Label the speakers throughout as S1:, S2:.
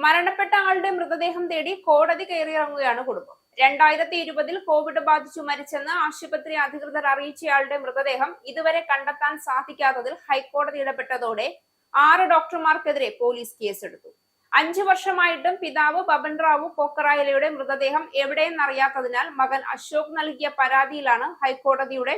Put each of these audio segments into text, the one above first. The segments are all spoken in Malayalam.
S1: മരണപ്പെട്ട ആളുടെ മൃതദേഹം തേടി കോടതി കയറിയിറങ്ങുകയാണ് കുടുംബം. 2020 കോവിഡ് ബാധിച്ചു മരിച്ചെന്ന് ആശുപത്രി അധികൃതർ അറിയിച്ചയാളുടെ മൃതദേഹം ഇതുവരെ കണ്ടെത്താൻ സാധിക്കാത്തതിൽ ഹൈക്കോടതി ഇടപെട്ടതോടെ 6 ഡോക്ടർമാർക്കെതിരെ പോലീസ് കേസെടുത്തു. 5 വർഷമായിട്ടും പിതാവ് ബബൻ റാവു പോക്കറായലയുടെ മൃതദേഹം എവിടെയെന്നറിയാത്തതിനാൽ മകൻ അശോക് നൽകിയ പരാതിയിലാണ് ഹൈക്കോടതിയുടെ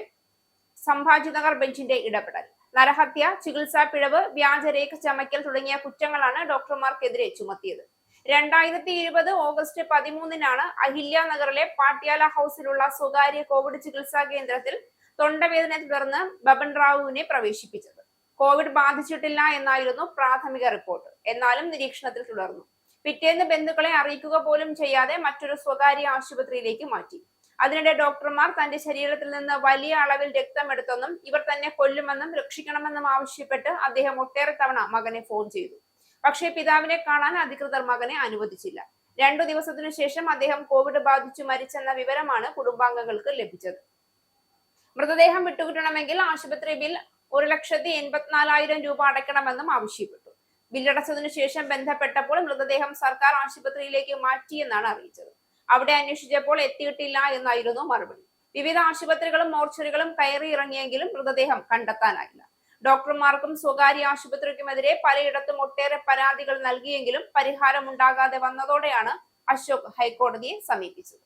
S1: സംഭാജിനഗർ ബെഞ്ചിന്റെ ഇടപെടൽ. നരഹത്യ, ചികിത്സാ പിഴവ്, വ്യാജരേഖ ചമയ്ക്കൽ തുടങ്ങിയ കുറ്റങ്ങളാണ് ഡോക്ടർമാർക്കെതിരെ ചുമത്തിയത്. 2020 ഓഗസ്റ്റ് 13-നാണ് അഹില്യ നഗറിലെ പാട്യാല ഹൌസിലുള്ള സ്വകാര്യ കോവിഡ് ചികിത്സാ കേന്ദ്രത്തിൽ തൊണ്ടവേദനയെ തുടർന്ന് ബബൻ റാവുവിനെ പ്രവേശിപ്പിച്ചത്. കോവിഡ് ബാധിച്ചിട്ടില്ല എന്നായിരുന്നു പ്രാഥമിക റിപ്പോർട്ട്. എന്നാലും നിരീക്ഷണത്തിൽ തുടർന്നു. പിറ്റേന്ന് ബന്ധുക്കളെ അറിയിക്കുക പോലും ചെയ്യാതെ മറ്റൊരു സ്വകാര്യ ആശുപത്രിയിലേക്ക് മാറ്റി. അതിനിടെ ഡോക്ടർമാർ തന്റെ ശരീരത്തിൽ നിന്ന് വലിയ അളവിൽ രക്തമെടുത്തെന്നും ഇവർ തന്നെ കൊല്ലുമെന്നും രക്ഷിക്കണമെന്നും ആവശ്യപ്പെട്ട് അദ്ദേഹം ഒട്ടേറെ തവണ മകനെ ഫോൺ ചെയ്തു. പക്ഷേ പിതാവിനെ കാണാൻ അധികൃതർ മകനെ അനുവദിച്ചില്ല. 2 ദിവസത്തിനു ശേഷം അദ്ദേഹം കോവിഡ് ബാധിച്ചു മരിച്ചെന്ന വിവരമാണ് കുടുംബാംഗങ്ങൾക്ക് ലഭിച്ചത്. മൃതദേഹം വിട്ടുകിട്ടണമെങ്കിൽ ആശുപത്രി ബിൽ 1,84,000 രൂപ അടയ്ക്കണമെന്നും ആവശ്യപ്പെട്ടു. ബില്ലടച്ചതിനു ശേഷം ബന്ധപ്പെട്ടപ്പോൾ മൃതദേഹം സർക്കാർ ആശുപത്രിയിലേക്ക് മാറ്റിയെന്നാണ് അറിയിച്ചത്. അവിടെ അന്വേഷിച്ചപ്പോൾ എത്തിയിട്ടില്ല എന്നായിരുന്നു മറുപടി. വിവിധ ആശുപത്രികളും മോർച്ചറികളും കയറി ഇറങ്ങിയെങ്കിലും മൃതദേഹം കണ്ടെത്താനായില്ല. ഡോക്ടർമാർക്കും സ്വകാര്യ ആശുപത്രിക്കുമെതിരെ പലയിടത്തും ഒട്ടേറെ പരാതികൾ നൽകിയെങ്കിലും പരിഹാരമുണ്ടാകാതെ വന്നതോടെയാണ് അശോക് ഹൈക്കോടതിയെ സമീപിച്ചത്.